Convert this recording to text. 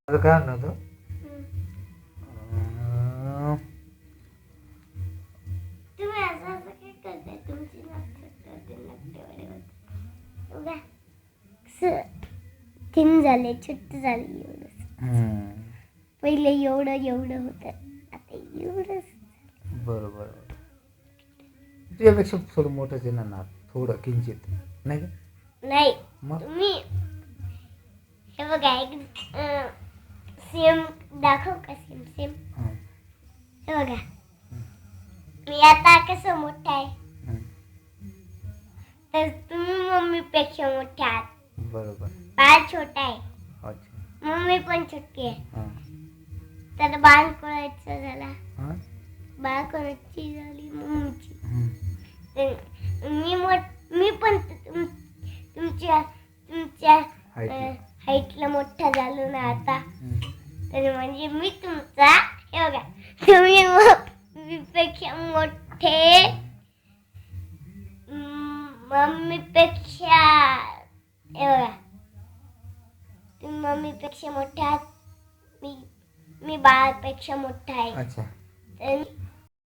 माझं काय म्हणणं होतं तुम्ही असं असं काय करताय? तुमची थिन झाले, छोट झाले एवढं. पहिले एवढं एवढं होतं, आता एवढं. बरोबर. तुझ्यापेक्षा थोडं मोठंच आहे ना नाक, थोडं किंचित नाही का? नाही मग तुम्ही हे बघा एक सेम दाखव का? सेम सेम हं, हे बघा. मी आता कसं मोठा आहे, हं. तर तुम्ही मम्मीपेक्षा मोठे आहात. बरोबर. बाळ छोटा आहे, अच्छा. मम्मी पण छोटी आहे. हां तर बाळ कोणाचं झाला? हां बाळ कोणाची झाली? मम्मीची. हं. तर मी पण तुमच्या तुमच्या हाईटला. हाईटला मोठा झालो ना आता. हं. तर म्हणजे मी तुमचा हे बघा, तुम्ही मम्मीपेक्षा मोठे, मम्मीपेक्षा हे बघा, तुम्ही मम्मीपेक्षा मोठे आहात. मी बाळापेक्षा मोठा आहे. अच्छा. तर